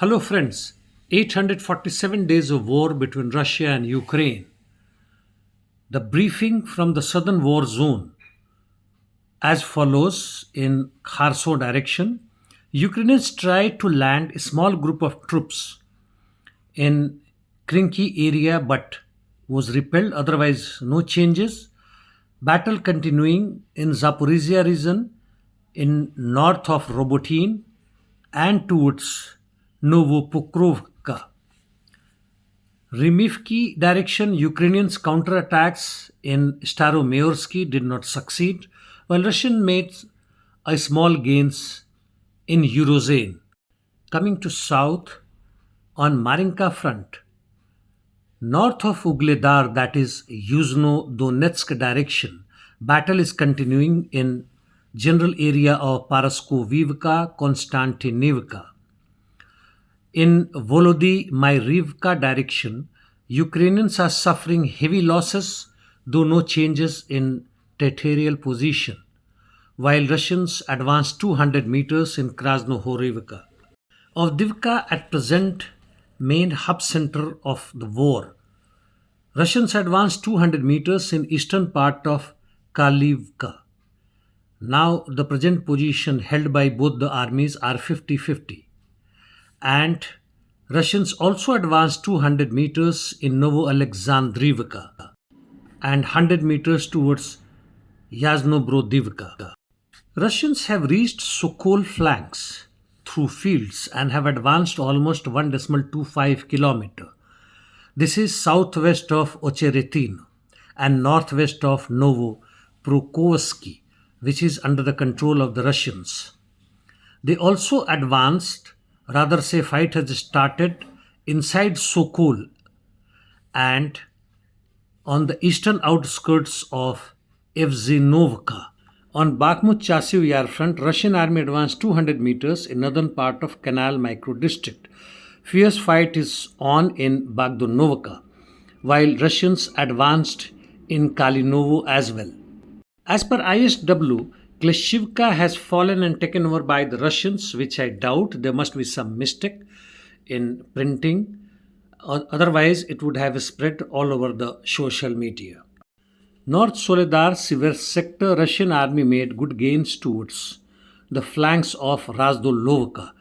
Hello, friends. 847 days of war between Russia and Ukraine. The briefing from the southern war zone as follows in Kharson direction. Ukrainians tried to land a small group of troops in Krinky area but was repelled, otherwise, no changes. Battle continuing in Zaporizhia region in north of Robotin and towards Novopokrovka. Rimivki direction, Ukrainians' counterattacks in Staromayorsky did not succeed, while Russian made a small gains in Urozhaine. Coming to south, on Maryinka front, north of Ugledar, that is Yuzhno-Donetsk direction, battle is continuing in general area of Paraskovivka, Konstantinivka. In Volodymyrivka direction, Ukrainians are suffering heavy losses, though no changes in territorial position, while Russians advance 200 meters in Krasnohorivka. Avdiivka at present main hub center of the war. Russians advance 200 meters in eastern part of Kleschiivka. Now the present position held by both the armies are 50-50. And Russians also advanced 200 meters in Novo-Alexandrivka and 100 meters towards Yasnobrodivka. Russians have reached Sokol flanks through fields and have advanced almost 1.25 kilometer. This is southwest of Ocheretin and northwest of Novoprokhovsky, which is under the control of the Russians. They also advanced, rather say fight has started inside Sokol and on the eastern outskirts of Evzinovka. On Bakhmut Chasiv Yar front, Russian army advanced 200 meters in northern part of Canal micro district. Fierce fight is on in Bagdonovka, while Russians advanced in Kalinovo as well. As per ISW, Kleschiivka has fallen and taken over by the Russians, which I doubt. There must be some mistake in printing. Otherwise, it would have spread all over the social media. North Soledar Seversk sector, Russian army made good gains towards the flanks of Razdolovka.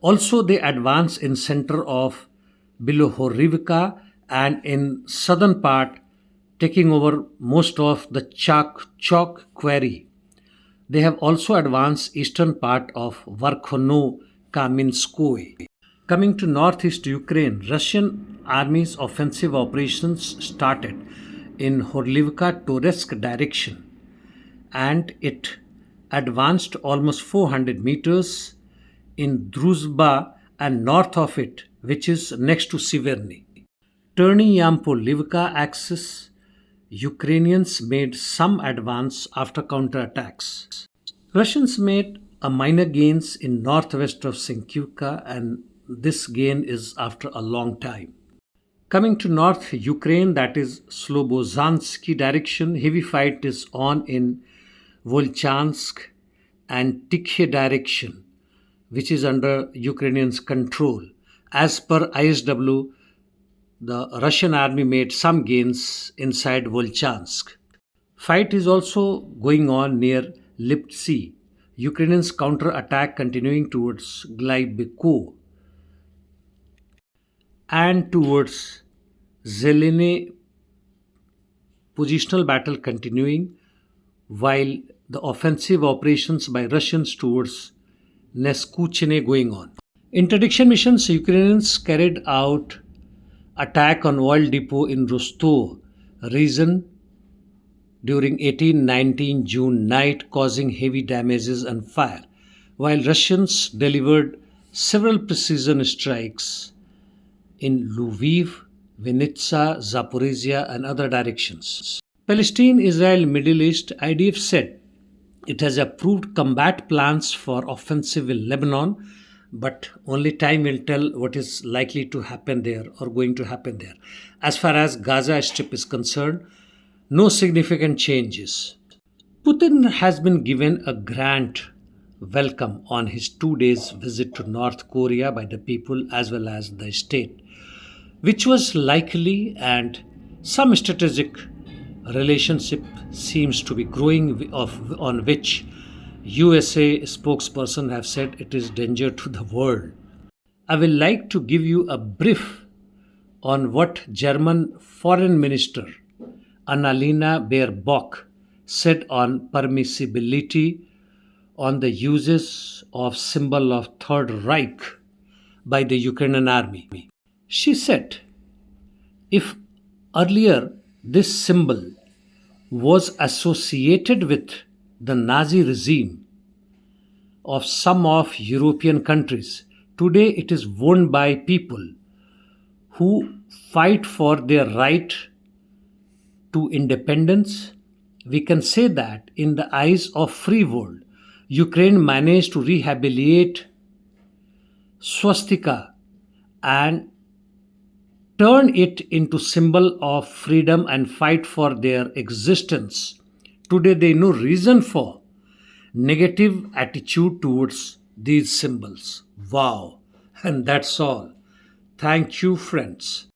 Also, they advance in center of Bilohorivka and in southern part, taking over most of the Chok quarry. They have also advanced eastern part of Verkhono-Kamenskoye. Coming to northeast Ukraine, Russian army's offensive operations started in Horlivka Toretsk direction and it advanced almost 400 meters in Druzhba and north of it, which is next to Siverny. Turning Yampo-Livka axis, Ukrainians made some advance after counterattacks. Russians made a minor gains in northwest of Senkivka and this gain is after a long time. Coming to north Ukraine, that is Slobozansky direction, heavy fight is on in Volchansk and Tikhe direction, which is under Ukrainians' control. As per ISW, the Russian army made some gains inside Volchansk. Fight is also going on near Liptsy. Ukrainians counter-attack continuing towards Glaibeko and towards Zelene. Positional battle continuing while the offensive operations by Russians towards Neskuchene going on. Interdiction missions, Ukrainians carried out attack on oil depot in Rostov region during 18-19 June night, causing heavy damages and fire, while Russians delivered several precision strikes in Lviv, Vinnytsia, Zaporizhia and other directions. Palestine Israel Middle East, IDF said it has approved combat plans for offensive in Lebanon, but only time will tell what is likely to happen there or going to happen there. As far as Gaza Strip is concerned, no significant changes. Putin has been given a grant welcome on his 2 days visit to North Korea by the people as well as the state, which was likely, and some strategic relationship seems to be growing on which USA spokesperson have said it is danger to the world. I will like to give you a brief on what German Foreign Minister Annalena Baerbock said on permissibility on the uses of symbol of Third Reich by the Ukrainian army. She said, if earlier this symbol was associated with the Nazi regime of some of European countries, today it is worn by people who fight for their right to independence. We can say that in the eyes of free world, Ukraine managed to rehabilitate swastika and turn it into symbol of freedom and fight for their existence. Today they no reason for negative attitude towards these symbols. Wow. And that's all. Thank you, friends.